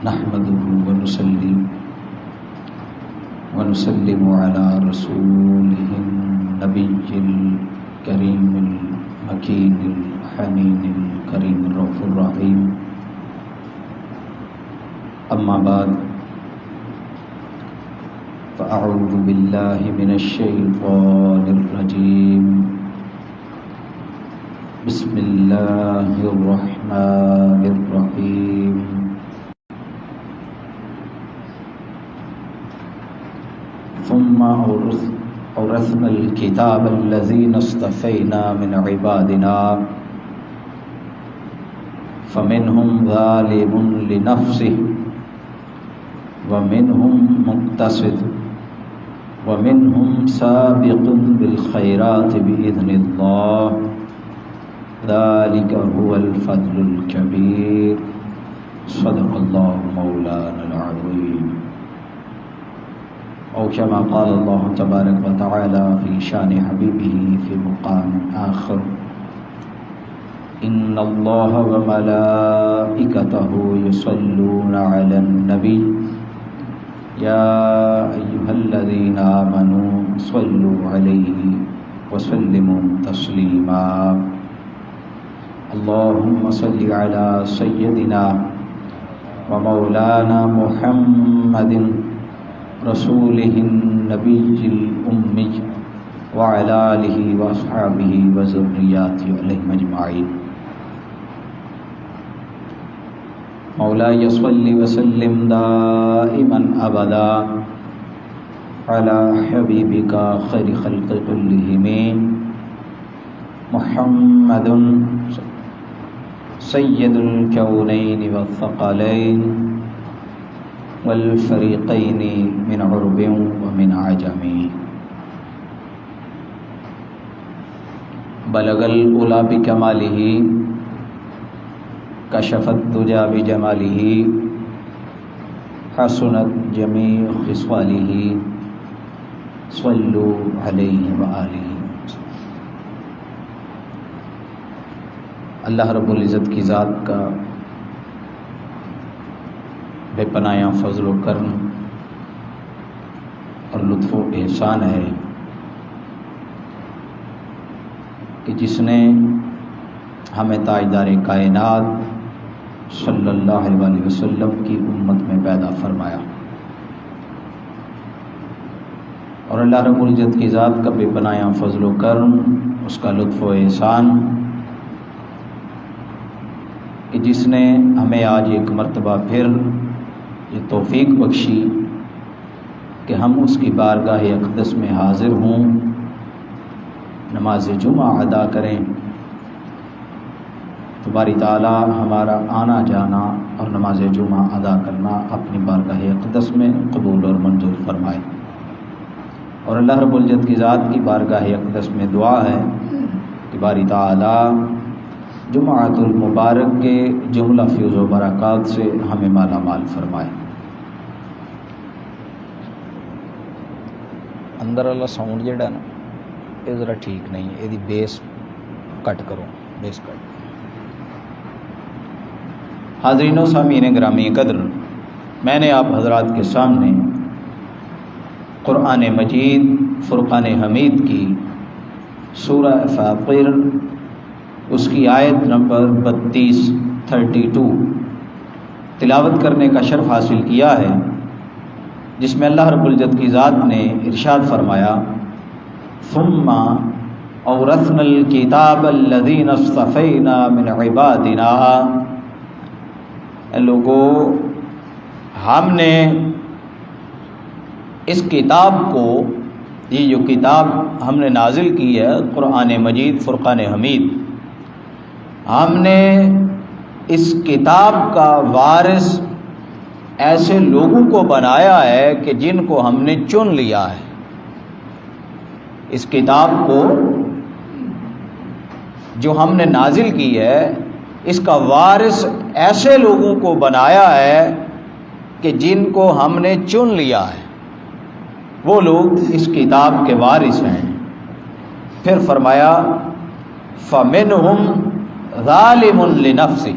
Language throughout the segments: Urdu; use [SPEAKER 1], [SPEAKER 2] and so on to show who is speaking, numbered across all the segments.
[SPEAKER 1] نحمده ونسلم على رسوله النبي الكريم المكين الحنين الكريم الرؤوف الرحيم. أما بعد فأعوذ بالله من الشيطان الرجيم. بسم الله الرحمن الرحيم. ثم أورثنا الكتاب الذين اصطفينا من عبادنا فمنهم ظالم لنفسه ومنهم مقتصد ومنهم سابق بالخيرات بإذن الله ذلك هو الفضل الكبير. صدق الله مولانا العظيم. أو كما قال الله تبارك وتعالى في شان حبيبه في مقام آخر: إن الله وملائكته يصلون على النبي يا أيها الذين آمنوا صلوا عليه وسلموا تسليما. اللهم صل على سيدنا ومولانا محمد رسوله النبي الأمي وعلى آله وأصحابه وذرياته عليهم أجمعين. مولاي صل وسلم دائما أبدا على حبيبك خير خلق كلهم محمد سيد الكونين والثقلين والفريقين من عرب ومن عجم. بلغ العلا بكماله كشف الدجى بجماله حسنت جميع خصاله صلوا عليه وآله. اللہ رب العزت کی ذات کا بے پناہ فضل و کرم اور لطف و احسان ہے کہ جس نے ہمیں تاجدار کائنات صلی اللہ علیہ وسلم کی امت میں پیدا فرمایا. اور اللہ رب العزت کی ذات کا بے پناہ فضل و کرم، اس کا لطف و احسان کہ جس نے ہمیں آج ایک مرتبہ پھر یہ توفیق بخشی کہ ہم اس کی بارگاہ اقدس میں حاضر ہوں، نماز جمعہ ادا کریں. تو باری تعالیٰ ہمارا آنا جانا اور نماز جمعہ ادا کرنا اپنی بارگاہ اقدس میں قبول اور منظور فرمائے. اور اللہ رب العزت کی ذات کی بارگاہ اقدس میں دعا ہے کہ باری تعالیٰ جمعۃ المبارک کے جملہ فیض و برکات سے ہمیں مالا مال فرمائے. اندر والا ساؤنڈ جڑا نا یہ ذرا ٹھیک نہیں ہے، یہ بیس کٹ کرو، بیس کٹ. حاضرین و سامعین گرامی قدر، میں نے آپ حضرات کے سامنے قرآن مجید فرقان حمید کی سورہ فاطر اس کی آیت نمبر 32 تلاوت کرنے کا شرف حاصل کیا ہے، جس میں اللہ رب العزت کی ذات نے ارشاد فرمایا: ثم اورثنا الکتاب الذین اصطفینا من عبادنا. اے لوگو، ہم نے اس کتاب کو، یہ جو کتاب ہم نے نازل کی ہے قرآن مجید فرقان حمید، ہم نے اس کتاب کا وارث ایسے لوگوں کو بنایا ہے کہ جن کو ہم نے چن لیا ہے. اس کتاب کو جو ہم نے نازل کی ہے، اس کا وارث ایسے لوگوں کو بنایا ہے کہ جن کو ہم نے چن لیا ہے. وہ لوگ اس کتاب کے وارث ہیں. پھر فرمایا فَمِنْهُمْ ظَالِمٌ لِنَفْسِهِ،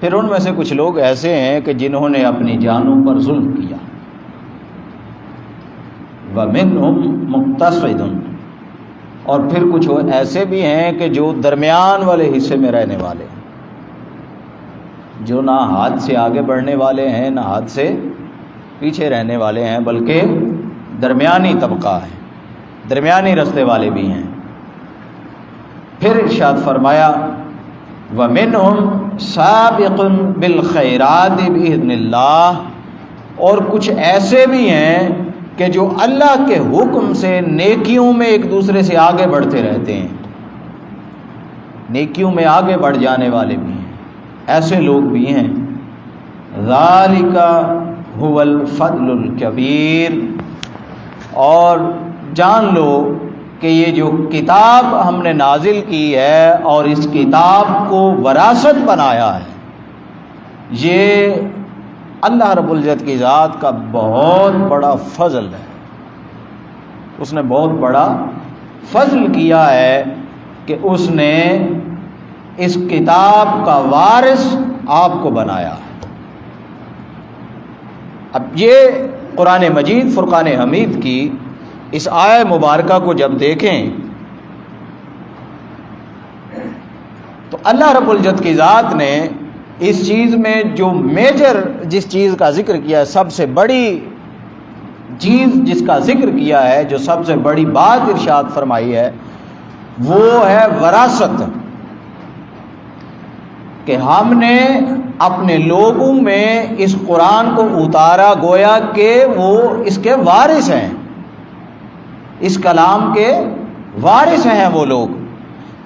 [SPEAKER 1] پھر ان میں سے کچھ لوگ ایسے ہیں کہ جنہوں نے اپنی جانوں پر ظلم کیا، وَمِنْهُمْ مُقْتَصِدٌ، اور پھر کچھ ایسے بھی ہیں کہ جو درمیان والے حصے میں رہنے والے ہیں، جو نہ ہاتھ سے آگے بڑھنے والے ہیں نہ ہاتھ سے پیچھے رہنے والے ہیں، بلکہ درمیانی طبقہ ہے، درمیانی رستے والے بھی ہیں۔ پھر ارشاد فرمایا وَمِنْهُمْ سَابِقٌ بِالْخَيْرَاتِ بِإِذْنِ اللَّهِ، اور کچھ ایسے بھی ہیں کہ جو اللہ کے حکم سے نیکیوں میں ایک دوسرے سے آگے بڑھتے رہتے ہیں، نیکیوں میں آگے بڑھ جانے والے بھی ہیں، ایسے لوگ بھی ہیں۔ ذَلِكَ هُوَ الْفَضْلُ الْكَبِيرُ، اور جان لو کہ یہ جو کتاب ہم نے نازل کی ہے اور اس کتاب کو وراثت بنایا ہے، یہ اللہ رب العزت کی ذات کا بہت بڑا فضل ہے۔ اس نے بہت بڑا فضل کیا ہے کہ اس نے اس کتاب کا وارث آپ کو بنایا۔ اب یہ قرآن مجید فرقان حمید کی اس آیہ مبارکہ کو جب دیکھیں تو اللہ رب العزت کی ذات نے اس چیز میں جو میجر جس چیز کا ذکر کیا ہے، سب سے بڑی چیز جس کا ذکر کیا ہے، جو سب سے بڑی بات ارشاد فرمائی ہے، وہ ہے وراثت، کہ ہم نے اپنے لوگوں میں اس قرآن کو اتارا، گویا کہ وہ اس کے وارث ہیں، اس کلام کے وارث ہیں وہ لوگ۔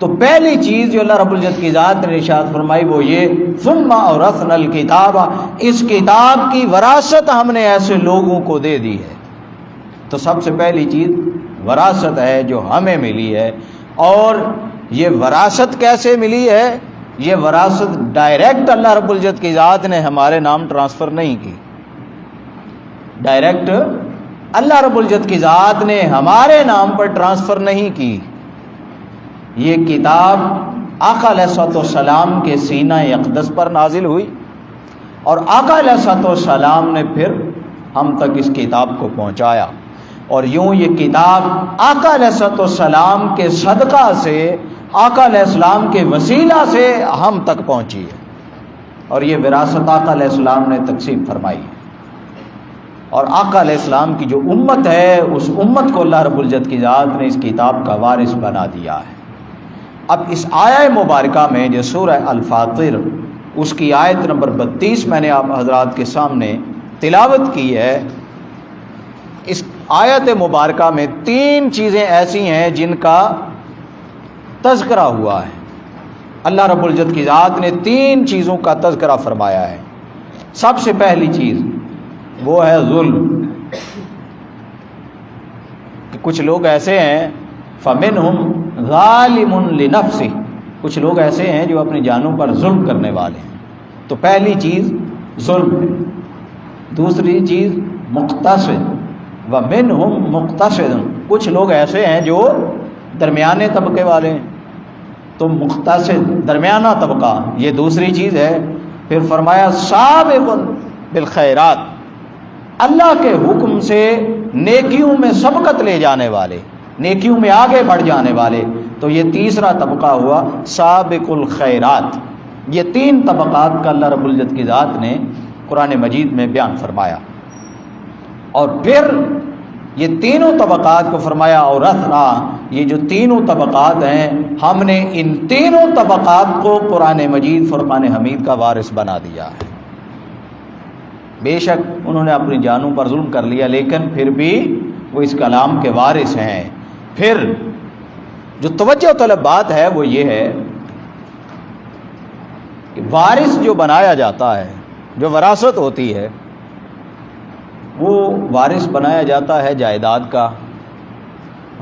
[SPEAKER 1] تو پہلی چیز جو اللہ رب العزت کی ذات نے ارشاد فرمائی وہ یہ ثم اورثنا الکتاب، اس کتاب کی وراثت ہم نے ایسے لوگوں کو دے دی ہے۔ تو سب سے پہلی چیز وراثت ہے جو ہمیں ملی ہے، اور یہ وراثت کیسے ملی ہے؟ یہ وراثت ڈائریکٹ اللہ رب العزت کی ذات نے ہمارے نام ٹرانسفر نہیں کی، ڈائریکٹ اللہ رب العزت کی ذات نے ہمارے نام پر ٹرانسفر نہیں کی۔ یہ کتاب آقا علیہ الصلوۃ والسلام کے سینہ اقدس پر نازل ہوئی، اور آقا علیہ الصلوۃ والسلام نے پھر ہم تک اس کتاب کو پہنچایا، اور یوں یہ کتاب آقا علیہ الصلوۃ والسلام کے صدقہ سے، آقا علیہ السلام کے وسیلہ سے ہم تک پہنچی ہے، اور یہ وراثت آقا علیہ السلام نے تقسیم فرمائی ہے۔ اور آقا علیہ السلام کی جو امت ہے، اس امت کو اللہ رب العزت کی ذات نے اس کتاب کا وارث بنا دیا ہے۔ اب اس آیہ مبارکہ میں جو سورہ الفاطر، اس کی آیت نمبر 32 میں نے آپ حضرات کے سامنے تلاوت کی ہے۔ اس آیت مبارکہ میں 3 چیزیں ایسی ہیں جن کا تذکرہ ہوا ہے۔ اللہ رب العزت کی ذات نے 3 چیزوں کا تذکرہ فرمایا ہے۔ سب سے پہلی چیز وہ ہے ظلم، کہ کچھ لوگ ایسے ہیں فَمِنْهُمْ ظَالِمٌ لِنَفْسِهِ، کچھ لوگ ایسے ہیں جو اپنی جانوں پر ظلم کرنے والے ہیں۔ تو پہلی چیز ظلم ہے۔ دوسری چیز مقتصد، وَمِنْهُمْ مُقْتَصِدٌ، کچھ لوگ ایسے ہیں جو درمیانے طبقے والے ہیں۔ تو مقتصد درمیانہ طبقہ، یہ دوسری چیز ہے۔ پھر فرمایا سابق بالخیرات، اللہ کے حکم سے نیکیوں میں سبقت لے جانے والے، نیکیوں میں آگے بڑھ جانے والے۔ تو یہ تیسرا طبقہ ہوا سابق الخیرات۔ یہ 3 طبقات کا اللہ رب العزت کی ذات نے قرآن مجید میں بیان فرمایا، اور پھر یہ تینوں طبقات کو فرمایا اورثنا، یہ جو تینوں طبقات ہیں ہم نے ان تینوں طبقات کو قرآن مجید فرقان حمید کا وارث بنا دیا ہے۔ بے شک انہوں نے اپنی جانوں پر ظلم کر لیا، لیکن پھر بھی وہ اس کلام کے وارث ہیں۔ پھر جو توجہ طلب بات ہے وہ یہ ہے کہ وارث جو بنایا جاتا ہے، جو وراثت ہوتی ہے، وہ وارث بنایا جاتا ہے جائیداد کا،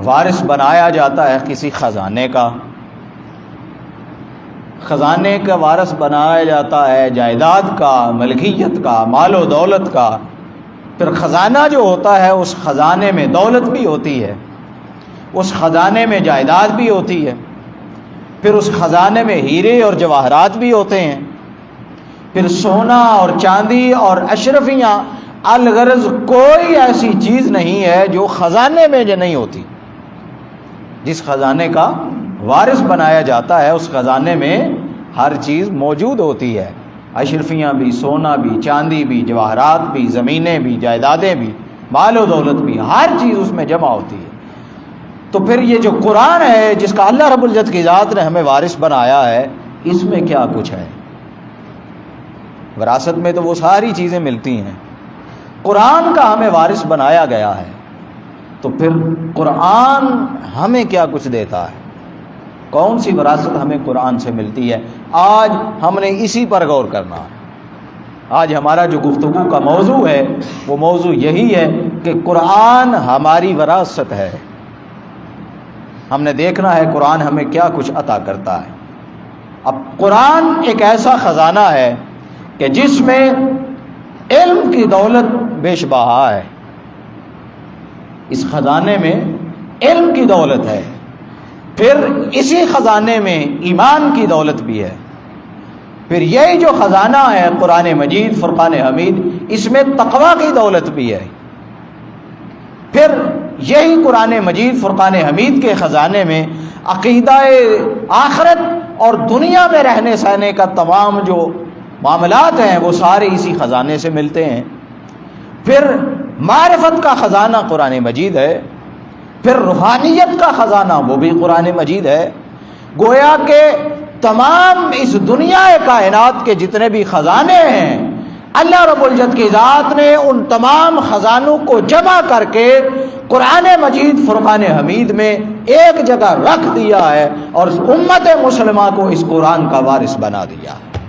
[SPEAKER 1] وارث بنایا جاتا ہے کسی خزانے کا، خزانے کا وارث بنایا جاتا ہے جائیداد کا، ملکیت کا، مال و دولت کا۔ پھر خزانہ جو ہوتا ہے اس خزانے میں دولت بھی ہوتی ہے، اس خزانے میں جائیداد بھی ہوتی ہے، پھر اس خزانے میں ہیرے اور جواہرات بھی ہوتے ہیں، پھر سونا اور چاندی اور اشرفیاں، الغرض کوئی ایسی چیز نہیں ہے جو خزانے میں جو نہیں ہوتی۔ جس خزانے کا وارث بنایا جاتا ہے اس خزانے میں ہر چیز موجود ہوتی ہے، اشرفیاں بھی، سونا بھی، چاندی بھی، جواہرات بھی، زمینیں بھی، جائیدادیں بھی، مال و دولت بھی، ہر چیز اس میں جمع ہوتی ہے۔ تو پھر یہ جو قرآن ہے جس کا اللہ رب العزت کی ذات نے ہمیں وارث بنایا ہے، اس میں کیا کچھ ہے؟ وراثت میں تو وہ ساری چیزیں ملتی ہیں، قرآن کا ہمیں وارث بنایا گیا ہے، تو پھر قرآن ہمیں کیا کچھ دیتا ہے؟ کون سی وراثت ہمیں قرآن سے ملتی ہے؟ آج ہم نے اسی پر غور کرنا ہے۔ آج ہمارا جو گفتگو کا موضوع ہے وہ موضوع یہی ہے کہ قرآن ہماری وراثت ہے۔ ہم نے دیکھنا ہے قرآن ہمیں کیا کچھ عطا کرتا ہے۔ اب قرآن ایک ایسا خزانہ ہے کہ جس میں علم کی دولت بیش بہا ہے، اس خزانے میں علم کی دولت ہے، پھر اسی خزانے میں ایمان کی دولت بھی ہے، پھر یہی جو خزانہ ہے قرآن مجید فرقان حمید، اس میں تقوی کی دولت بھی ہے، پھر یہی قرآن مجید فرقان حمید کے خزانے میں عقیدہ آخرت اور دنیا میں رہنے سہنے کا تمام جو معاملات ہیں وہ سارے اسی خزانے سے ملتے ہیں، پھر معرفت کا خزانہ قرآن مجید ہے، پھر روحانیت کا خزانہ وہ بھی قرآن مجید ہے۔ گویا کہ تمام اس دنیا کائنات کے جتنے بھی خزانے ہیں اللہ رب العزت کی ذات نے ان تمام خزانوں کو جمع کر کے قرآن مجید فرقان حمید میں ایک جگہ رکھ دیا ہے اور امت مسلمہ کو اس قرآن کا وارث بنا دیا ہے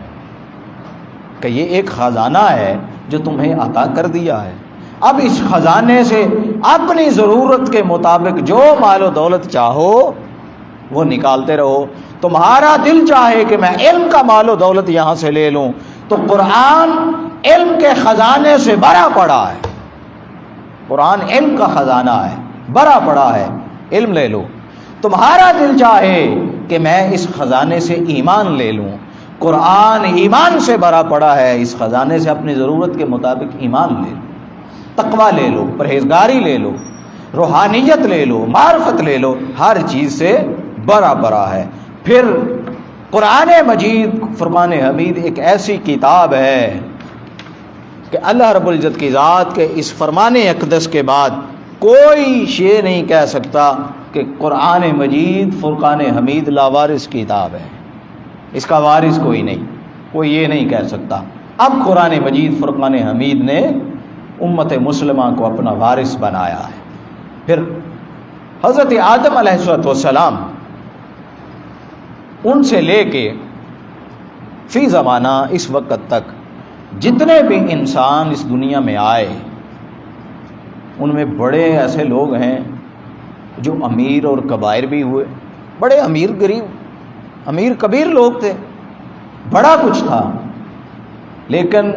[SPEAKER 1] کہ یہ ایک خزانہ ہے جو تمہیں عطا کر دیا ہے۔ اب اس خزانے سے اپنی ضرورت کے مطابق جو مال و دولت چاہو وہ نکالتے رہو۔ تمہارا دل چاہے کہ میں علم کا مال و دولت یہاں سے لے لوں تو قرآن علم کے خزانے سے بھرا پڑا ہے، قرآن علم کا خزانہ ہے، بھرا پڑا ہے، علم لے لو۔ تمہارا دل چاہے کہ میں اس خزانے سے ایمان لے لوں، قرآن ایمان سے بھرا پڑا ہے، اس خزانے سے اپنی ضرورت کے مطابق ایمان لے لو، تقوی لے لو، پرہیزگاری لے لو، روحانیت لے لو، معرفت لے لو، ہر چیز سے بھرا پڑا ہے۔ پھر قرآن مجید فرقان حمید ایک ایسی کتاب ہے کہ اللہ رب العزت کی ذات کے اس فرمان اقدس کے بعد کوئی شے نہیں کہہ سکتا کہ قرآن مجید فرقان حمید لاوارث کتاب ہے، اس کا وارث کوئی نہیں، کوئی یہ نہیں کہہ سکتا۔ اب قرآن مجید فرقان حمید نے امت مسلمہ کو اپنا وارث بنایا ہے۔ پھر حضرت آدم علیہ السلام ان سے لے کے فی زمانہ اس وقت تک جتنے بھی انسان اس دنیا میں آئے ان میں بڑے ایسے لوگ ہیں جو امیر اور کبائر بھی ہوئے، بڑے امیر غریب امیر کبیر لوگ تھے، بڑا کچھ تھا، لیکن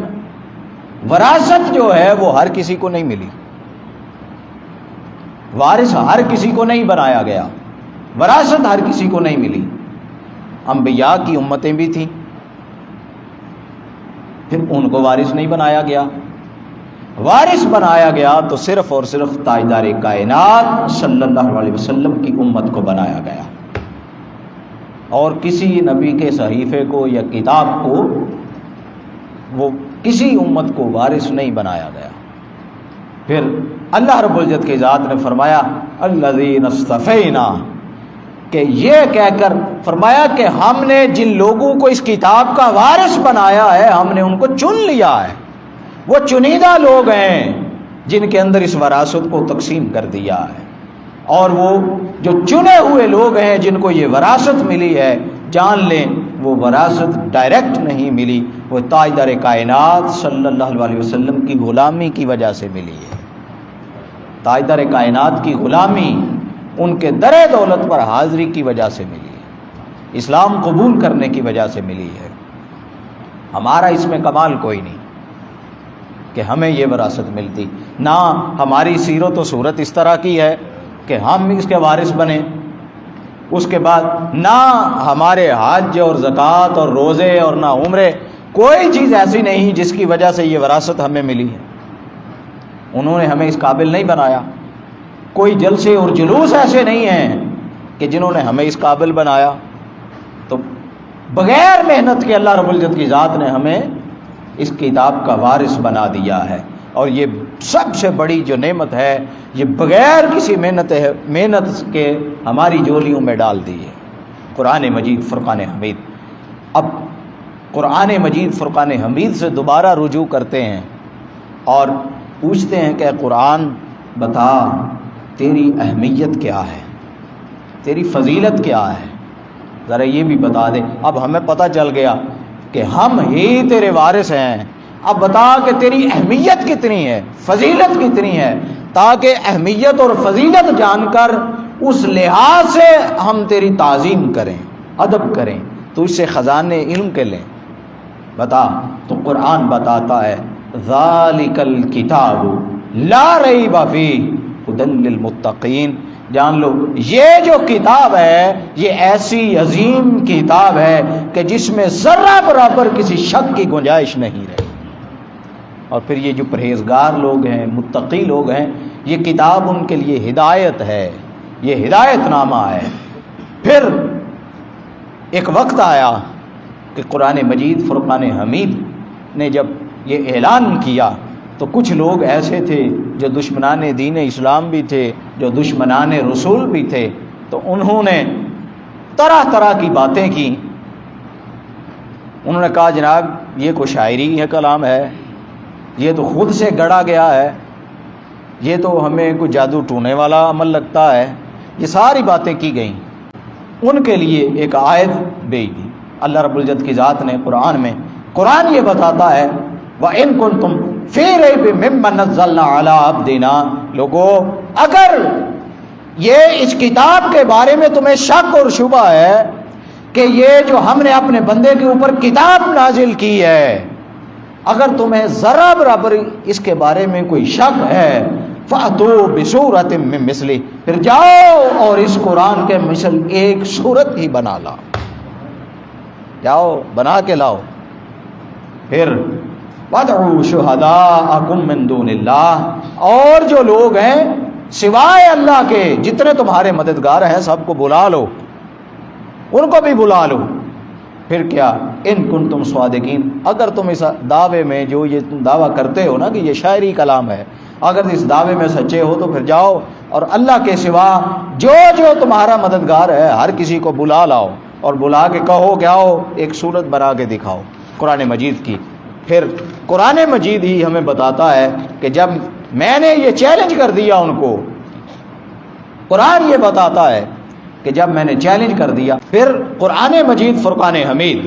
[SPEAKER 1] وراثت جو ہے وہ ہر کسی کو نہیں ملی، وارث ہر کسی کو نہیں بنایا گیا، وراثت ہر کسی کو نہیں ملی۔ انبیاء کی امتیں بھی تھیں، پھر ان کو وارث نہیں بنایا گیا، وارث بنایا گیا تو صرف اور صرف تاجدار کائنات صلی اللہ علیہ وسلم کی امت کو بنایا گیا، اور کسی نبی کے صحیفے کو یا کتاب کو وہ کسی امت کو وارث نہیں بنایا گیا۔ پھر اللہ رب العزت کی ذات نے فرمایا الذین اصطفینا، کہ یہ کہہ کر فرمایا کہ ہم نے جن لوگوں کو اس کتاب کا وارث بنایا ہے ہم نے ان کو چن لیا ہے، وہ چنیدہ لوگ ہیں جن کے اندر اس وراثت کو تقسیم کر دیا ہے، اور وہ جو چنے ہوئے لوگ ہیں جن کو یہ وراثت ملی ہے جان لیں وہ وراثت ڈائریکٹ نہیں ملی، وہ تاجدار کائنات صلی اللہ علیہ وسلم کی غلامی کی وجہ سے ملی ہے۔ تاجدار کائنات کی غلامی ان کے در دولت پر حاضری کی وجہ سے ملی ہے، اسلام قبول کرنے کی وجہ سے ملی ہے۔ ہمارا اس میں کمال کوئی نہیں کہ ہمیں یہ وراثت ملتی، نہ ہماری سیرت و صورت اس طرح کی ہے کہ ہم اس کے وارث بنیں، اس کے بعد نہ ہمارے حج اور زکوٰۃ اور روزے اور نہ عمرے کوئی چیز ایسی نہیں جس کی وجہ سے یہ وراثت ہمیں ملی ہے، انہوں نے ہمیں اس قابل نہیں بنایا۔ کوئی جلسے اور جلوس ایسے نہیں ہیں کہ جنہوں نے ہمیں اس قابل بنایا۔ تو بغیر محنت کے اللہ رب العزت کی ذات نے ہمیں اس کتاب کا وارث بنا دیا ہے، اور یہ سب سے بڑی جو نعمت ہے یہ بغیر کسی محنت کے ہماری جولیوں میں ڈال دی ہے، قرآن مجید فرقان حمید۔ اب قرآن مجید فرقان حمید سے دوبارہ رجوع کرتے ہیں اور پوچھتے ہیں کہ قرآن بتا تیری اہمیت کیا ہے، تیری فضیلت کیا ہے، ذرا یہ بھی بتا دے۔ اب ہمیں پتہ چل گیا کہ ہم ہی تیرے وارث ہیں، اب بتا کہ تیری اہمیت کتنی ہے، فضیلت کتنی ہے، تاکہ اہمیت اور فضیلت جان کر اس لحاظ سے ہم تیری تعظیم کریں، ادب کریں، تو اس سے خزانے علم کے لیں۔ بتا، تو قرآن بتاتا ہے ذالک الکتاب لا ریب فیہ ھدی للمتقین۔ جان لو یہ جو کتاب ہے یہ ایسی عظیم کتاب ہے کہ جس میں ذرہ برابر کسی شک کی گنجائش نہیں رہی۔ اور پھر یہ جو پرہیزگار لوگ ہیں، متقی لوگ ہیں، یہ کتاب ان کے لیے ہدایت ہے، یہ ہدایت نامہ ہے۔ پھر ایک وقت آیا کہ قرآن مجید فرقان حمید نے جب یہ اعلان کیا تو کچھ لوگ ایسے تھے جو دشمنان دین اسلام بھی تھے، جو دشمنان رسول بھی تھے، تو انہوں نے طرح طرح کی باتیں کی۔ انہوں نے کہا جناب یہ کوئی شاعری ہے، کلام ہے، یہ تو خود سے گڑا گیا ہے، یہ تو ہمیں کوئی جادو ٹونے والا عمل لگتا ہے۔ یہ ساری باتیں کی گئیں۔ ان کے لیے ایک آیت بھیج دی اللہ رب العزت کی ذات نے قرآن میں۔ قرآن یہ بتاتا ہے وَإِن كُنتُمْ فِي رَيْبٍ مِّمَّا نَزَّلْنَا عَلَىٰ عَبْدِنَا، لوگو اگر یہ اس کتاب کے بارے میں تمہیں شک اور شبہ ہے کہ یہ جو ہم نے اپنے بندے کے اوپر کتاب نازل کی ہے، اگر تمہیں ذرہ برابر اس کے بارے میں کوئی شک ہے فَأْتُوا بِسُورَةٍ مِّن مِّثْلِهِ، پھر جاؤ اور اس قرآن کے مثل ایک سورت ہی بنا لاؤ، جاؤ بنا کے لاؤ۔ پھر وَادْعُوا شُهَدَاءَكُم مِّن دُونِ اللَّهِ، اور جو لوگ ہیں سوائے اللہ کے جتنے تمہارے مددگار ہیں سب کو بلا لو، ان کو بھی بلا لو۔ پھر کیا ان کنتم صادقین، اگر تم اس دعوے میں جو یہ تم دعویٰ کرتے ہو نا کہ یہ شاعری کلام ہے، اگر اس دعوے میں سچے ہو تو پھر جاؤ اور اللہ کے سوا جو جو تمہارا مددگار ہے ہر کسی کو بلا لاؤ، اور بلا کے کہو کہ آؤ ایک صورت بنا کے دکھاؤ قرآن مجید کی۔ پھر قرآن مجید ہی ہمیں بتاتا ہے کہ جب میں نے یہ چیلنج کر دیا ان کو، قرآن یہ بتاتا ہے کہ جب میں نے چیلنج کر دیا، پھر قرآن مجید فرقان حمید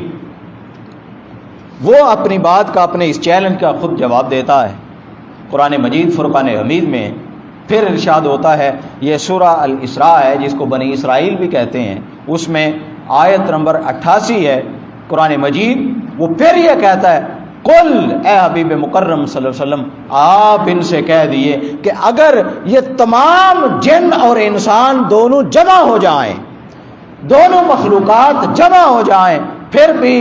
[SPEAKER 1] وہ اپنی بات کا، اپنے اس چیلنج کا خود جواب دیتا ہے۔ قرآن مجید فرقان حمید میں پھر ارشاد ہوتا ہے، یہ سورہ الاسراء ہے جس کو بنی اسرائیل بھی کہتے ہیں، اس میں آیت نمبر 88 ہے قرآن مجید، وہ پھر یہ کہتا ہے قل، اے حبیب مکرم صلی اللہ علیہ وسلم آپ ان سے کہہ دیے کہ اگر یہ تمام جن اور انسان دونوں جمع ہو جائیں، دونوں مخلوقات جمع ہو جائیں، پھر بھی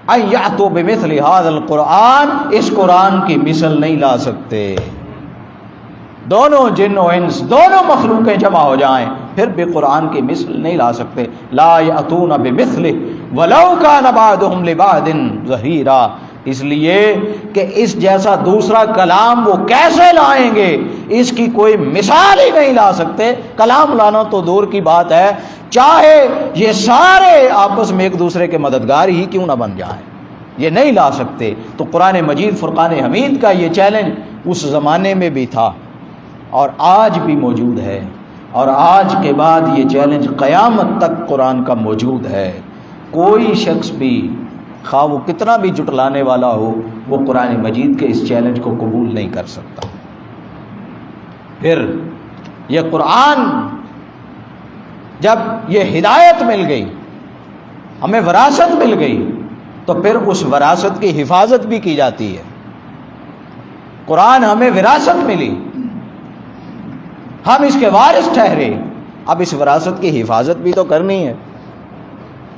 [SPEAKER 1] ان یأتوا بمثل ھذا القرآن، اس قرآن کی مثل نہیں لا سکتے۔ دونوں جن و انس، دونوں مخلوقیں جمع ہو جائیں پھر بھی قرآن کی مثل نہیں لا سکتے۔ لا یأتون بمثلہ ولو کان بعضهم لبعض ظہیرا، اس لیے کہ اس جیسا دوسرا کلام وہ کیسے لائیں گے، اس کی کوئی مثال ہی نہیں لا سکتے۔ کلام لانا تو دور کی بات ہے، چاہے یہ سارے آپس میں ایک دوسرے کے مددگار ہی کیوں نہ بن جائیں، یہ نہیں لا سکتے۔ تو قرآن مجید فرقان حمید کا یہ چیلنج اس زمانے میں بھی تھا اور آج بھی موجود ہے، اور آج کے بعد یہ چیلنج قیامت تک قرآن کا موجود ہے۔ کوئی شخص بھی خواہ وہ کتنا بھی جھٹلانے والا ہو، وہ قرآن مجید کے اس چیلنج کو قبول نہیں کر سکتا۔ پھر یہ قرآن جب یہ ہدایت مل گئی، ہمیں وراثت مل گئی، تو پھر اس وراثت کی حفاظت بھی کی جاتی ہے۔ قرآن ہمیں وراثت ملی، ہم اس کے وارث ٹھہرے، اب اس وراثت کی حفاظت بھی تو کرنی ہے۔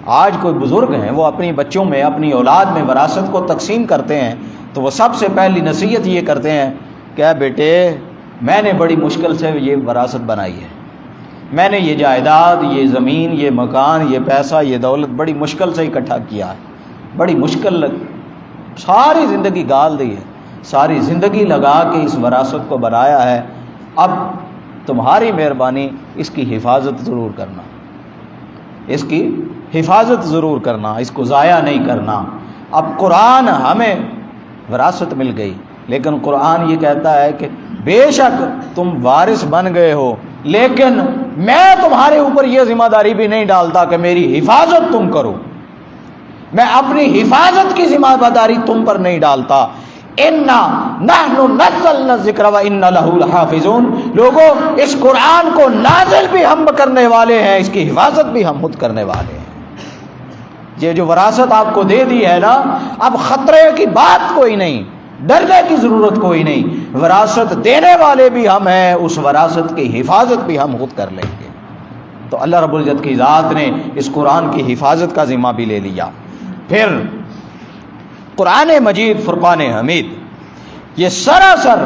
[SPEAKER 1] آج کوئی بزرگ ہیں وہ اپنی بچوں میں اپنی اولاد میں وراثت کو تقسیم کرتے ہیں تو وہ سب سے پہلی نصیحت یہ کرتے ہیں کہ بیٹے میں نے بڑی مشکل سے یہ وراثت بنائی ہے، میں نے یہ جائیداد، یہ زمین، یہ مکان، یہ پیسہ، یہ دولت بڑی مشکل سے اکٹھا کیا ہے، بڑی مشکل ساری زندگی گال دی ہے، ساری زندگی لگا کے اس وراثت کو بنایا ہے، اب تمہاری مہربانی اس کی حفاظت ضرور کرنا، اس کی حفاظت ضرور کرنا، اس کو ضائع نہیں کرنا۔ اب قرآن ہمیں وراثت مل گئی، لیکن قرآن یہ کہتا ہے کہ بے شک تم وارث بن گئے ہو، لیکن میں تمہارے اوپر یہ ذمہ داری بھی نہیں ڈالتا کہ میری حفاظت تم کرو، میں اپنی حفاظت کی ذمہ داری تم پر نہیں ڈالتا۔ اِنَّا نَحْنُ نَزَّلْنَا الذِّكْرَ وَإِنَّا لَهُ لَحَافِظُونَ، لوگوں اس قرآن کو نازل بھی ہم کرنے والے ہیں، اس کی حفاظت بھی ہم خود کرنے والے ہیں۔ یہ جو وراثت آپ کو دے دی ہے نا، اب خطرے کی بات کوئی نہیں، ڈرنے کی ضرورت کوئی نہیں، وراثت دینے والے بھی ہم ہیں، اس وراثت کی حفاظت بھی ہم خود کر لیں گے۔ تو اللہ رب العزت کی ذات نے اس قرآن کی حفاظت کا ذمہ بھی لے لیا۔ پھر قرآن مجید فرقان حمید یہ سراسر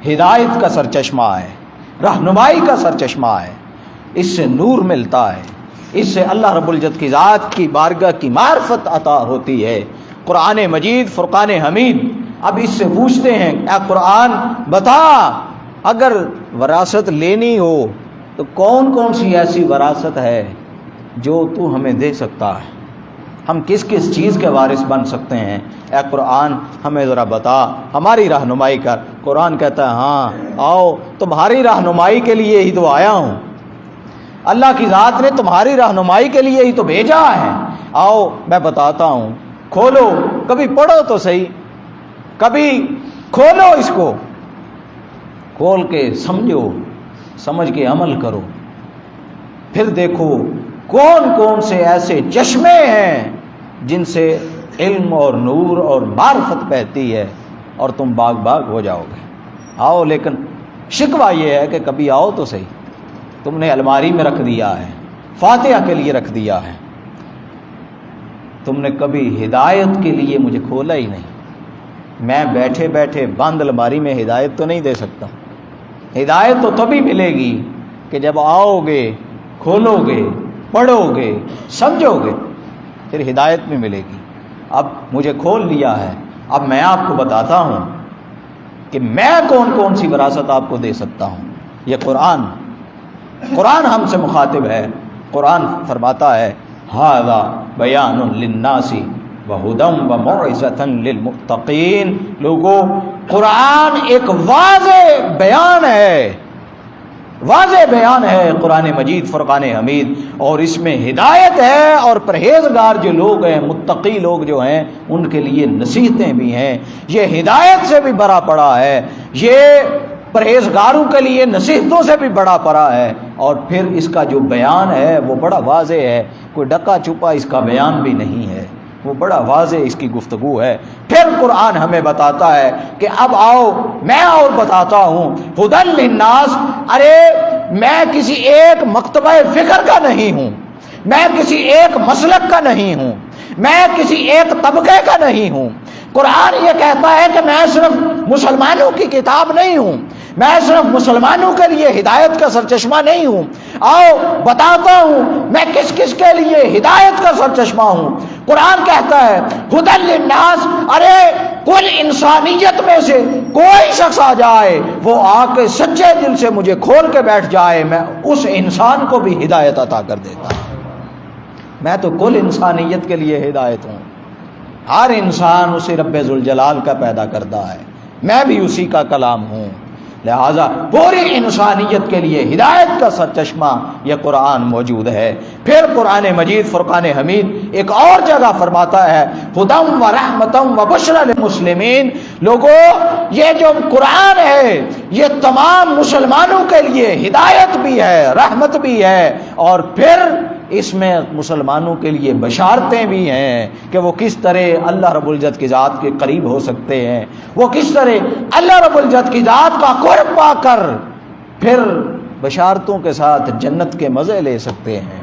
[SPEAKER 1] ہدایت کا سرچشمہ ہے، رہنمائی کا سرچشمہ ہے، اس سے نور ملتا ہے، اس سے اللہ رب العزت کی ذات کی بارگاہ کی معرفت عطا ہوتی ہے۔ قرآن مجید فرقان حمید اب اس سے پوچھتے ہیں اے قرآن بتا، اگر وراثت لینی ہو تو کون کون سی ایسی وراثت ہے جو تو ہمیں دے سکتا ہے، ہم کس کس چیز کے وارث بن سکتے ہیں، اے قرآن ہمیں ذرا بتا، ہماری رہنمائی کر۔ قرآن کہتا ہے ہاں آؤ، تمہاری رہنمائی کے لیے ہی تو آیا ہوں، اللہ کی ذات نے تمہاری رہنمائی کے لیے ہی تو بھیجا ہے، آؤ میں بتاتا ہوں، کھولو، کبھی پڑھو تو صحیح، کبھی کھولو، اس کو کھول کے سمجھو، سمجھ کے عمل کرو، پھر دیکھو کون کون سے ایسے چشمے ہیں جن سے علم اور نور اور معرفت بہتی ہے، اور تم باغ باغ ہو جاؤ گے۔ آؤ، لیکن شکوہ یہ ہے کہ کبھی آؤ تو صحیح، تم نے الماری میں رکھ دیا ہے، فاتحہ کے لیے رکھ دیا ہے، تم نے کبھی ہدایت کے لیے مجھے کھولا ہی نہیں۔ میں بیٹھے بیٹھے بند الماری میں ہدایت تو نہیں دے سکتا، ہدایت تو تبھی ملے گی کہ جب آؤ گے، کھولو گے، پڑھو گے، سمجھو گے، پھر ہدایت بھی ملے گی۔ اب مجھے کھول لیا ہے، اب میں آپ کو بتاتا ہوں کہ میں کون کون سی وراثت آپ کو دے سکتا ہوں۔ یہ قرآن ہم سے مخاطب ہے، قرآن فرماتا ہے ھذا بیان للناس وہدی وموعظۃ للمتقین، لوگوں قرآن ایک واضح بیان ہے، واضح بیان ہے قرآن مجید فرقان حمید، اور اس میں ہدایت ہے، اور پرہیزگار جو لوگ ہیں، متقی لوگ جو ہیں، ان کے لیے نصیحتیں بھی ہیں۔ یہ ہدایت سے بھی بڑا پڑا ہے، یہ پرہیزگاروں کے لیے نصیحتوں سے بھی بڑا پڑا ہے، اور پھر اس کا جو بیان ہے وہ بڑا واضح ہے، کوئی ڈکا چھپا اس کا بیان بھی نہیں ہے، وہ بڑا واضح اس کی گفتگو ہے۔ پھر قرآن ہمیں بتاتا ہے کہ اب آؤ میں اور بتاتا ہوں ھدی للناس، ارے میں کسی ایک مکتبہ فکر کا نہیں ہوں، میں کسی ایک مسلک کا نہیں ہوں، میں کسی ایک طبقے کا نہیں ہوں۔ قرآن یہ کہتا ہے کہ میں صرف مسلمانوں کی کتاب نہیں ہوں، میں صرف مسلمانوں کے لیے ہدایت کا سرچشمہ نہیں ہوں، آؤ بتاتا ہوں میں کس کس کے لیے ہدایت کا سرچشمہ ہوں۔ قرآن کہتا ہے ھدی للناس، ارے کل انسانیت میں سے کوئی شخص آ جائے، وہ آ کے سچے دل سے مجھے کھول کے بیٹھ جائے، میں اس انسان کو بھی ہدایت عطا کر دیتا ہوں۔ میں تو کل انسانیت کے لیے ہدایت ہوں، ہر انسان اسے رب ذوالجلال کا پیدا کرتا ہے، میں بھی اسی کا کلام ہوں، لہذا پوری انسانیت کے لیے ہدایت کا سرچشمہ یہ قرآن موجود ہے۔ پھر قرآن مجید فرقان حمید ایک اور جگہ فرماتا ہے ھدی ورحمۃ وبشری للمسلمین، لوگوں یہ جو قرآن ہے یہ تمام مسلمانوں کے لیے ہدایت بھی ہے، رحمت بھی ہے، اور پھر اس میں مسلمانوں کے لیے بشارتیں بھی ہیں کہ وہ کس طرح اللہ رب العزت کی ذات کے قریب ہو سکتے ہیں، وہ کس طرح اللہ رب العزت کی ذات کا قرب پا کر پھر بشارتوں کے ساتھ جنت کے مزے لے سکتے ہیں۔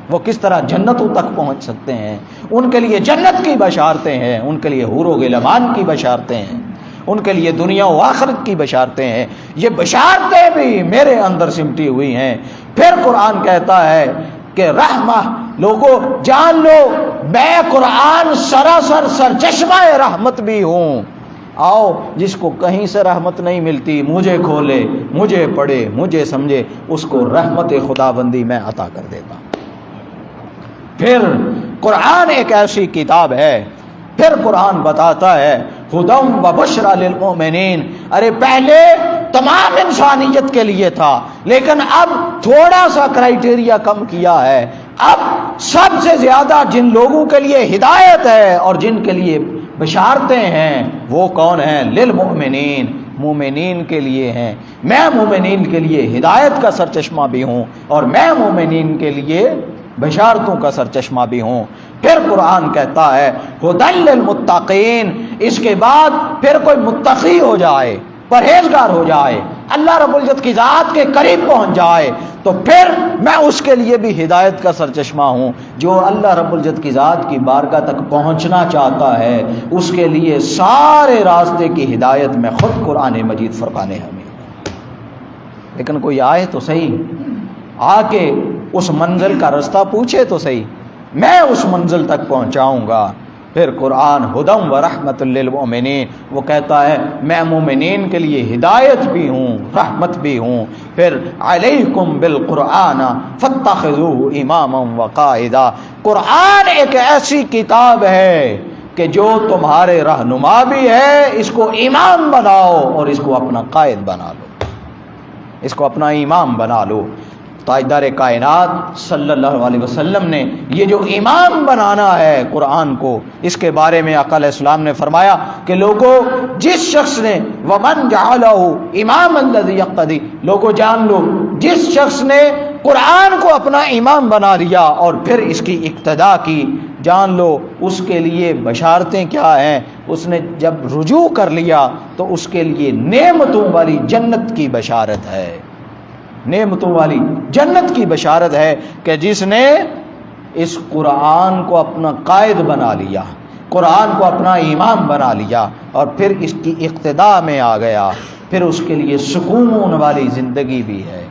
[SPEAKER 1] وہ کس طرح جنتوں تک پہنچ سکتے ہیں، ان کے لیے جنت کی بشارتیں ہیں، ان کے لیے حور و غلمان کی بشارتیں ہیں، ان کے لیے دنیا و آخرت کی بشارتیں ہیں۔ یہ بشارتیں بھی میرے اندر سمٹی ہوئی ہیں۔ پھر قرآن کہتا ہے کہ رحمہ، لوگوں جان لو میں قرآن سراسر سرچشمہ رحمت بھی ہوں۔ آؤ جس کو کہیں سے رحمت نہیں ملتی مجھے کھولے، مجھے پڑھے، مجھے سمجھے، اس کو رحمت خداوندی میں عطا کر دیتا ہوں۔ پھر قرآن ایک ایسی کتاب ہے، پھر قرآن بتاتا ہے ہدی و بشری للمؤمنین۔ ارے پہلے تمام انسانیت کے لیے تھا، لیکن اب تھوڑا سا کرائیٹیریا کم کیا ہے۔ اب سب سے زیادہ جن لوگوں کے لیے ہدایت ہے اور جن کے لیے بشارتیں ہیں وہ کون ہیں؟ للمؤمنین، مومنین کے لیے ہیں۔ میں مومنین کے لیے ہدایت کا سرچشمہ بھی ہوں اور میں مومنین کے لیے بشارتوں کا سرچشمہ بھی ہوں۔ پھر قرآن کہتا ہے ھدی للمتقین۔ اس کے بعد پھر کوئی متقی ہو جائے، پرہیزگار ہو جائے، اللہ رب العزت کی ذات کے قریب پہنچ جائے تو پھر میں اس کے لیے بھی ہدایت کا سرچشمہ ہوں۔ جو اللہ رب العزت کی ذات کی بارگاہ تک پہنچنا چاہتا ہے اس کے لیے سارے راستے کی ہدایت میں خود قرآن مجید فرقان حمید۔ لیکن کوئی آئے تو صحیح، آ کے اس منزل کا رستہ پوچھے تو صحیح، میں اس منزل تک پہنچاؤں گا۔ پھر قرآن ھدی و رحمت للمؤمنین، وہ کہتا ہے میں مومنین کے لیے ہدایت بھی ہوں، رحمت بھی ہوں۔ پھر علیکم بالقرآن فاتخذوہ اماما وقائدا۔ قرآن ایک ایسی کتاب ہے کہ جو تمہارے رہنما بھی ہے، اس کو امام بناؤ اور اس کو اپنا قائد بنا لو، اس کو اپنا امام بنا لو۔ تاجدار کائنات صلی اللہ علیہ وسلم نے یہ جو امام بنانا ہے قرآن کو، اس کے بارے میں آقا علیہ السلام نے فرمایا کہ لوگوں جس شخص نے ومن جعلہ امام الذی یقتدی، لوگوں جان لو جس شخص نے قرآن کو اپنا امام بنا لیا اور پھر اس کی اقتدا کی، جان لو اس کے لیے بشارتیں کیا ہیں۔ اس نے جب رجوع کر لیا تو اس کے لیے نعمتوں والی جنت کی بشارت ہے، نعمتوں والی جنت کی بشارت ہے کہ جس نے اس قرآن کو اپنا قائد بنا لیا، قرآن کو اپنا امام بنا لیا اور پھر اس کی اقتداء میں آ گیا، پھر اس کے لیے سکون والی زندگی بھی ہے،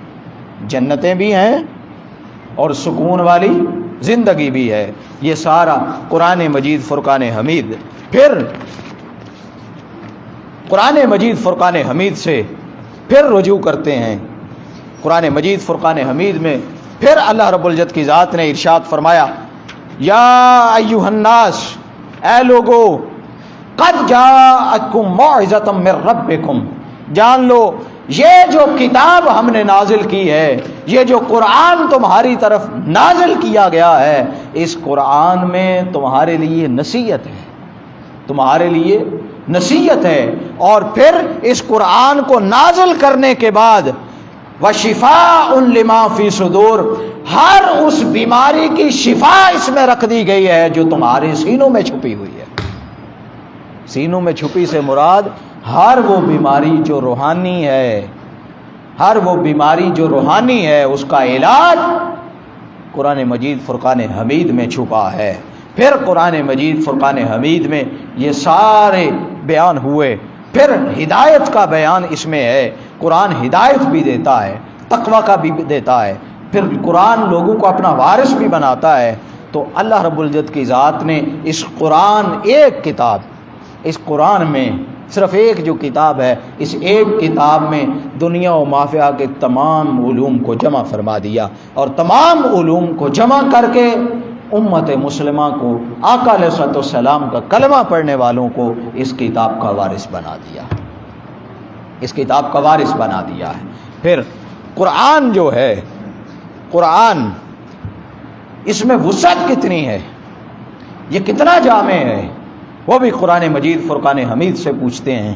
[SPEAKER 1] جنتیں بھی ہیں اور سکون والی زندگی بھی ہے۔ یہ سارا قرآن مجید فرقان حمید۔ پھر قرآن مجید فرقان حمید سے پھر رجوع کرتے ہیں۔ قرآن مجید فرقان حمید میں پھر اللہ رب العزت کی ذات نے ارشاد فرمایا یا ایھا الناس، اے لوگو قد جاءتکم موعظۃ من ربکم، جان لو یہ جو کتاب ہم نے نازل کی ہے، یہ جو قرآن تمہاری طرف نازل کیا گیا ہے، اس قرآن میں تمہارے لیے نصیحت ہے، تمہارے لیے نصیحت ہے۔ اور پھر اس قرآن کو نازل کرنے کے بعد وَشِفَاءٌ لِمَا فِي صُدُورٍ، ہر اس بیماری کی شفا اس میں رکھ دی گئی ہے جو تمہارے سینوں میں چھپی ہوئی ہے۔ سینوں میں چھپی سے مراد ہر وہ بیماری جو روحانی ہے، ہر وہ بیماری جو روحانی ہے اس کا علاج قرآن مجید فرقان حمید میں چھپا ہے۔ پھر قرآن مجید فرقان حمید میں یہ سارے بیان ہوئے۔ پھر ہدایت کا بیان اس میں ہے، قرآن ہدایت بھی دیتا ہے، تقوی کا بھی دیتا ہے۔ پھر قرآن لوگوں کو اپنا وارث بھی بناتا ہے۔ تو اللہ رب العزت کی ذات نے اس قرآن، ایک کتاب، اس قرآن میں صرف ایک جو کتاب ہے، اس ایک کتاب میں دنیا و مافیہ کے تمام علوم کو جمع فرما دیا اور تمام علوم کو جمع کر کے امت مسلمہ کو، آقا علیہ الصلوۃ والسلام کا کلمہ پڑھنے والوں کو اس کتاب کا وارث بنا دیا، اس کتاب کا وارث بنا دیا ہے۔ پھر قرآن جو ہے، قرآن اس میں وسعت کتنی ہے، یہ کتنا جامع ہے، وہ بھی قرآن مجید فرقان حمید سے پوچھتے ہیں۔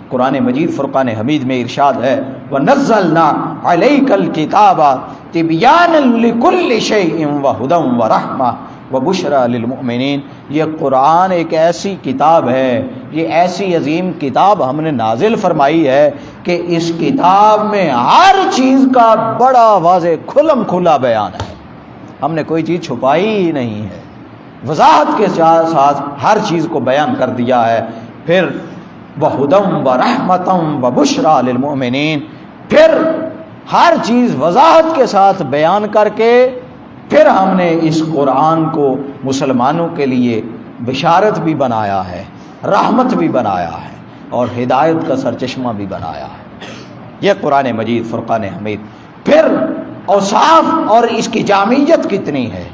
[SPEAKER 1] قرآن مجید فرقان حمید میں ارشاد ہے وَنَزَّلْنَا عَلَيْكَ الْكِتَابَ تِبْيَانًا لِكُلِّ شَيْءٍ وَهُدًى وَرَحْمَةً وَبُشْرَى لِلْمُؤْمِنِينَ۔ یہ قرآن ایک ایسی کتاب ہے، یہ ایسی عظیم کتاب ہم نے نازل فرمائی ہے کہ اس کتاب میں ہر چیز کا بڑا واضح کھلم کھلا بیان ہے، ہم نے کوئی چیز چھپائی ہی نہیں ہے، وضاحت کے ساتھ ہر چیز کو بیان کر دیا ہے۔ پھر وَهُدًى وَرَحْمَةً وَبُشْرَىٰ لِلْمُؤْمِنِينَ، پھر ہر چیز وضاحت کے ساتھ بیان کر کے پھر ہم نے اس قرآن کو مسلمانوں کے لیے بشارت بھی بنایا ہے، رحمت بھی بنایا ہے، اور ہدایت کا سرچشمہ بھی بنایا ہے۔ یہ قرآن مجید فرقان حمید۔ پھر اوصاف اور اس کی جامعیت کتنی ہے،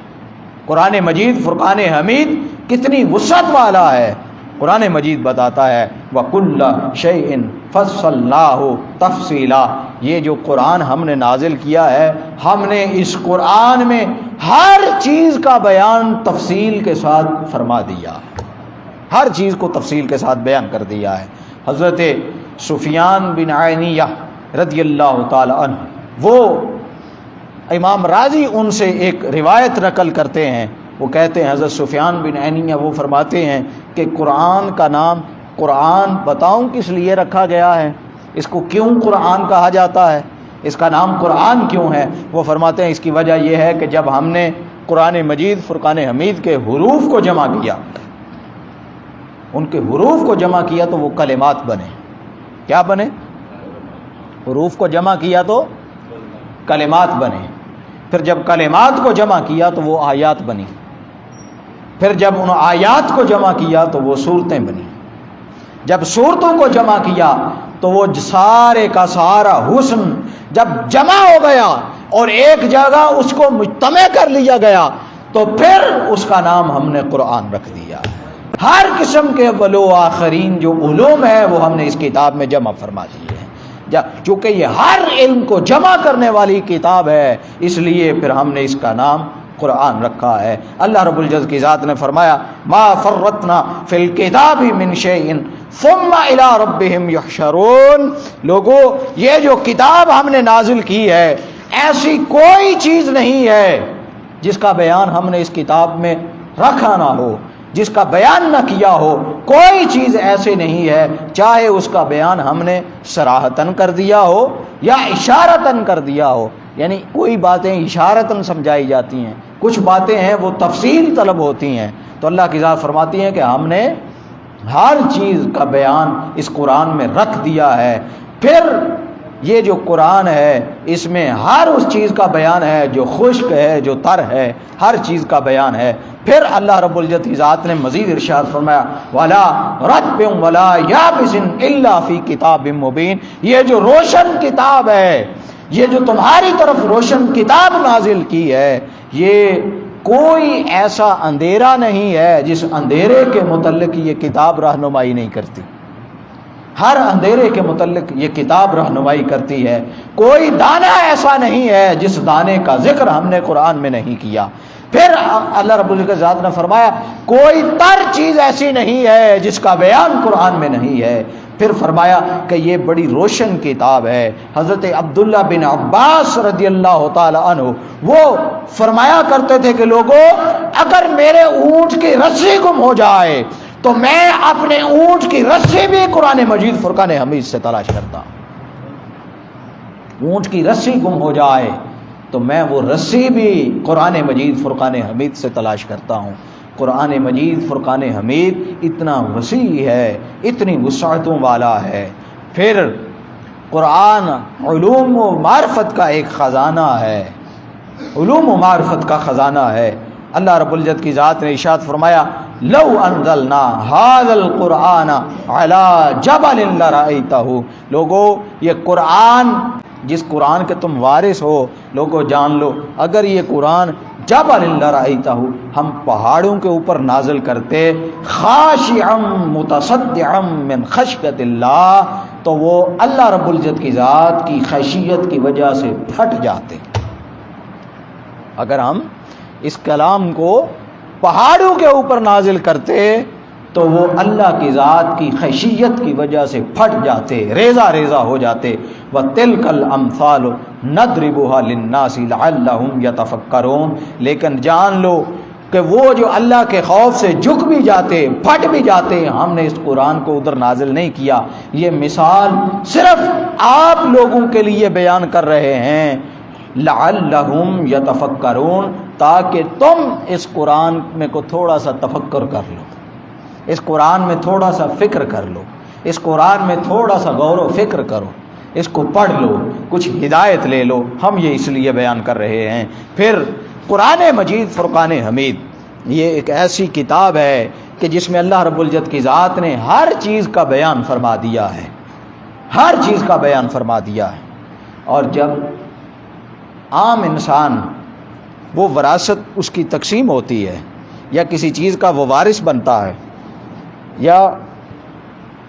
[SPEAKER 1] قرآن مجید فرقان حمید کتنی وسعت والا ہے۔ قرآن مجید بتاتا ہے وَكُلَّ شَيْءٍ فَصَّلْنَاهُ تَفْصِيلًا، یہ جو قرآن ہم نے نازل کیا ہے، ہم نے اس قرآن میں ہر چیز کا بیان تفصیل کے ساتھ فرما دیا ہے، ہر چیز کو تفصیل کے ساتھ بیان کر دیا ہے۔ حضرت سفیان بن عینیہ رضی اللہ تعالی عنہ، وہ امام راضی ان سے ایک روایت نقل کرتے ہیں، وہ کہتے ہیں حضرت سفیان بن عینیہ وہ فرماتے ہیں کہ قرآن کا نام قرآن بتاؤں کس لیے رکھا گیا ہے، اس کو کیوں قرآن کہا جاتا ہے، اس کا نام قرآن کیوں ہے؟ وہ فرماتے ہیں اس کی وجہ یہ ہے کہ جب ہم نے قرآن مجید فرقان حمید کے حروف کو جمع کیا، ان کے حروف کو جمع کیا تو وہ کلمات بنے۔ کیا بنے؟ حروف کو جمع کیا تو کلمات بنے، پھر جب کلمات کو جمع کیا تو وہ آیات بنی، پھر جب ان آیات کو جمع کیا تو وہ صورتیں بنی، جب صورتوں کو جمع کیا تو وہ سارے کا سارا حسن جب جمع ہو گیا اور ایک جگہ اس کو مجتمع کر لیا گیا تو پھر اس کا نام ہم نے قرآن رکھ دیا۔ ہر قسم کے اول و آخرین جو علوم ہے وہ ہم نے اس کتاب میں جمع فرما دیے ہیں، چونکہ یہ ہر علم کو جمع کرنے والی کتاب ہے، اس لیے پھر ہم نے اس کا نام قرآن رکھا ہے۔ اللہ رب العزت کی ذات نے فرمایا ما فرطنا فی الکتاب من شیء ثم الی ربہم یحشرون، لوگو یہ جو کتاب ہم نے نازل کی ہے ایسی کوئی چیز نہیں ہے جس کا بیان ہم نے اس کتاب میں رکھا نہ ہو، جس کا بیان نہ کیا ہو، کوئی چیز ایسے نہیں ہے چاہے اس کا بیان ہم نے صراحتاً کر دیا ہو یا اشارتاً کر دیا ہو، یعنی کوئی باتیں اشارتاً سمجھائی جاتی ہیں، کچھ باتیں ہیں وہ تفصیل طلب ہوتی ہیں، تو اللہ کی ذات فرماتی ہیں کہ ہم نے ہر چیز کا بیان اس قرآن میں رکھ دیا ہے۔ پھر یہ جو قرآن ہے اس میں ہر اس چیز کا بیان ہے جو خشک ہے، جو تر ہے، ہر چیز کا بیان ہے۔ پھر اللہ رب العزت کی ذات نے مزید ارشاد فرمایا وَلَا رَطْبٍ وَلَا يَابِسٍ إِلَّا فِي كِتَابٍ مُبِينٍ، یہ جو روشن کتاب ہے، یہ جو تمہاری طرف روشن کتاب نازل کی ہے، یہ کوئی ایسا اندھیرا نہیں ہے جس اندھیرے کے متعلق یہ کتاب رہنمائی نہیں کرتی، ہر اندھیرے کے متعلق یہ کتاب رہنمائی کرتی ہے۔ کوئی دانہ ایسا نہیں ہے جس دانے کا ذکر ہم نے قرآن میں نہیں کیا۔ پھر اللہ رب العزت ذات نے فرمایا کوئی تر چیز ایسی نہیں ہے جس کا بیان قرآن میں نہیں ہے۔ پھر فرمایا کہ یہ بڑی روشن کتاب ہے۔ حضرت عبداللہ بن عباس رضی اللہ تعالی عنہ وہ فرمایا کرتے تھے کہ لوگوں اگر میرے اونٹ کی رسی گم ہو جائے تو میں اپنے اونٹ کی رسی بھی قرآن مجید فرقان حمید سے تلاش کرتا ہوں۔ اونٹ کی رسی گم ہو جائے تو میں وہ رسی بھی قرآن مجید فرقان حمید سے تلاش کرتا ہوں۔ قرآن مجید فرقان حمید اتنا وسیع ہے، اتنی وسعتوں والا ہے۔ پھر قرآن علوم و معرفت کا ایک خزانہ ہے، علوم و معرفت کا خزانہ ہے۔ اللہ رب العزت کی ذات نے ارشاد فرمایا لو انزلنا هذا القرآن على جبل لرأيته، لوگو یہ قرآن جس قرآن کے تم وارث ہو، لوگو جان لو اگر یہ قرآن جبل لرأيته ہم پہاڑوں کے اوپر نازل کرتے خاشعا متصدعا من خشیت اللہ تو وہ اللہ رب العزت کی ذات کی خشیت کی وجہ سے پھٹ جاتے۔ اگر ہم اس کلام کو پہاڑوں کے اوپر نازل کرتے تو وہ اللہ کی ذات کی خشیت کی وجہ سے پھٹ جاتے، ریزہ ریزہ ہو جاتے۔ وَتِلْكَ الْأَمْثَالُ نَضْرِبُهَا لِلنَّاسِ لَعَلَّهُمْ يَتَفَكَّرُونَ، لیکن جان لو کہ وہ جو اللہ کے خوف سے جھک بھی جاتے، پھٹ بھی جاتے، ہم نے اس قرآن کو ادھر نازل نہیں کیا، یہ مثال صرف آپ لوگوں کے لیے بیان کر رہے ہیں، لعلہم یتفکرون، تاکہ تم اس قرآن میں کو تھوڑا سا تفکر کر لو، اس قرآن میں تھوڑا سا فکر کر لو، اس قرآن میں تھوڑا سا غور و فکر کرو، اس کو پڑھ لو، کچھ ہدایت لے لو۔ ہم یہ اس لیے بیان کر رہے ہیں۔ پھر قرآن مجید فرقان حمید یہ ایک ایسی کتاب ہے کہ جس میں اللہ رب العزت کی ذات نے ہر چیز کا بیان فرما دیا ہے، ہر چیز کا بیان فرما دیا ہے۔ اور جب عام انسان وہ وراثت اس کی تقسیم ہوتی ہے یا کسی چیز کا وہ وارث بنتا ہے، یا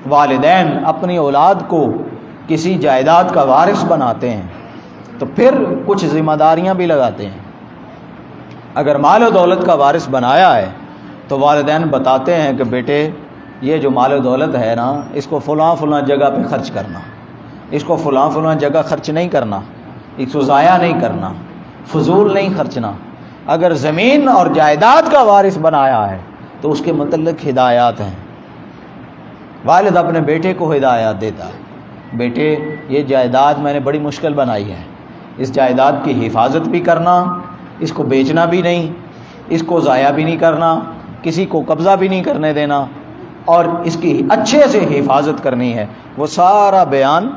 [SPEAKER 1] والدین اپنی اولاد کو کسی جائیداد کا وارث بناتے ہیں تو پھر کچھ ذمہ داریاں بھی لگاتے ہیں۔ اگر مال و دولت کا وارث بنایا ہے تو والدین بتاتے ہیں کہ بیٹے یہ جو مال و دولت ہے نا، اس کو فلاں فلاں جگہ پہ خرچ کرنا، اس کو فلاں فلاں جگہ خرچ نہیں کرنا، اس کو ضائع نہیں کرنا، فضول نہیں خرچنا۔ اگر زمین اور جائیداد کا وارث بنایا ہے تو اس کے متعلق ہدایات ہیں، والد اپنے بیٹے کو ہدایات دیتا ہے، بیٹے یہ جائیداد میں نے بڑی مشکل بنائی ہے، اس جائیداد کی حفاظت بھی کرنا، اس کو بیچنا بھی نہیں، اس کو ضائع بھی نہیں کرنا، کسی کو قبضہ بھی نہیں کرنے دینا، اور اس کی اچھے سے حفاظت کرنی ہے۔ وہ سارا بیان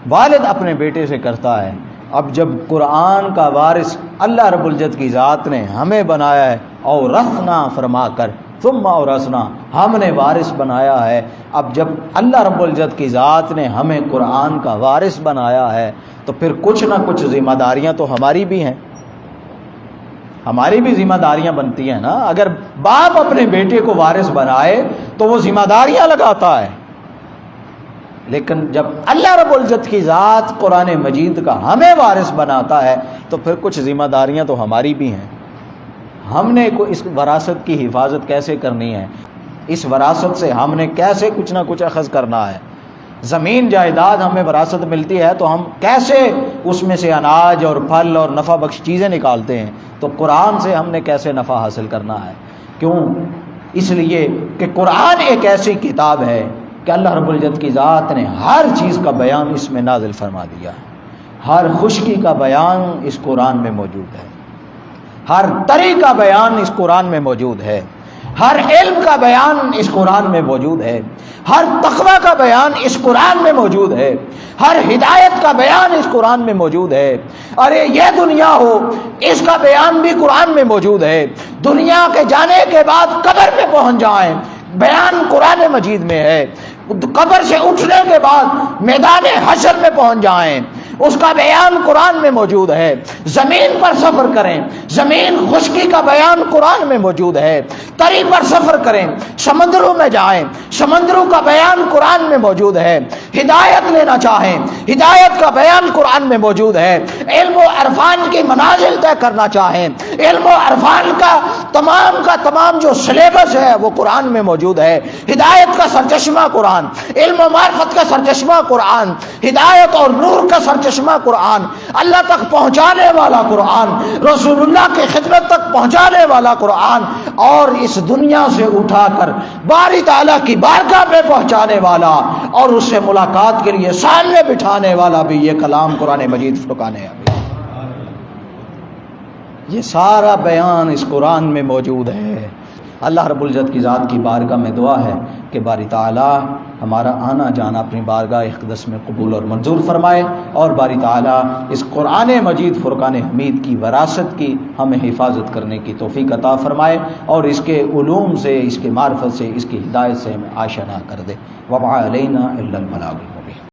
[SPEAKER 1] والد اپنے بیٹے سے کرتا ہے۔ اب جب قرآن کا وارث اللہ رب العزت کی ذات نے ہمیں بنایا ہے، اورثنا فرما کر ثم اورثنا، ہم نے وارث بنایا ہے، اب جب اللہ رب العزت کی ذات نے ہمیں قرآن کا وارث بنایا ہے تو پھر کچھ نہ کچھ ذمہ داریاں تو ہماری بھی ہیں، ہماری بھی ذمہ داریاں بنتی ہیں نا۔ اگر باپ اپنے بیٹے کو وارث بنائے تو وہ ذمہ داریاں لگاتا ہے، لیکن جب اللہ رب العزت کی ذات قرآن مجید کا ہمیں وارث بناتا ہے تو پھر کچھ ذمہ داریاں تو ہماری بھی ہیں۔ ہم نے اس وراثت کی حفاظت کیسے کرنی ہے، اس وراثت سے ہم نے کیسے کچھ نہ کچھ اخذ کرنا ہے۔ زمین جائیداد ہمیں وراثت ملتی ہے تو ہم کیسے اس میں سے اناج اور پھل اور نفع بخش چیزیں نکالتے ہیں، تو قرآن سے ہم نے کیسے نفع حاصل کرنا ہے۔ کیوں؟ اس لیے کہ قرآن ایک ایسی کتاب ہے کہ اللہ رب العزت کی ذات نے ہر چیز کا بیان اس میں نازل فرما دیا ہے۔ ہر خشکی کا بیان اس قرآن میں موجود ہے، ہر طری کا بیان اس قرآن میں موجود ہے، ہر علم کا بیان اس قرآن میں موجود ہے، ہر تقوی کا بیان اس قرآن میں موجود ہے، ہر ہدایت کا بیان اس قرآن میں موجود ہے۔ ارے یہ دنیا ہو، اس کا بیان بھی قرآن میں موجود ہے۔ دنیا کے جانے کے بعد قبر میں پہنچ جائیں، بیان قرآن مجید میں ہے۔ قبر سے اٹھنے کے بعد میدان حشر میں پہنچ جائیں، اس کا بیان قرآن میں موجود ہے۔ زمین پر سفر کریں، زمین خشکی کا بیان قرآن میں موجود ہے۔ تری پر سفر کریں، سمندروں میں جائیں، سمندروں کا بیان قرآن میں موجود ہے۔ ہدایت لینا چاہیں، ہدایت کا بیان قرآن میں موجود ہے۔ علم و عرفان کی منازل طے کرنا چاہیں، علم و عرفان کا تمام جو سلیبس ہے وہ قرآن میں موجود ہے۔ ہدایت کا سرچشمہ قرآن، علم و معرفت کا سرچشمہ قرآن، ہدایت اور نور کا سرچشمہ قرآن، اللہ تک پہنچانے والا قرآن، رسول اللہ کی خدمت تک پہنچانے والا قرآن، اور اس دنیا سے اٹھا کر باری تعالیٰ کی بارگاہ میں پہنچانے والا اور اس سے ملاقات کے لیے سامنے بٹھانے والا بھی یہ کلام قرآن مجید فرقان حمید۔ یہ سارا بیان اس قرآن میں موجود ہے۔ اللہ رب العزت کی ذات کی بارگاہ میں دعا ہے کہ باری تعالیٰ ہمارا آنا جانا اپنی بارگاہ اقدس میں قبول اور منظور فرمائے، اور باری تعالیٰ اس قرآن مجید فرقان حمید کی وراثت کی ہمیں حفاظت کرنے کی توفیق عطا فرمائے، اور اس کے علوم سے، اس کے معرفت سے، اس کی ہدایت سے ہمیں آشنا کر دے۔ وما علینا الا البلاغ۔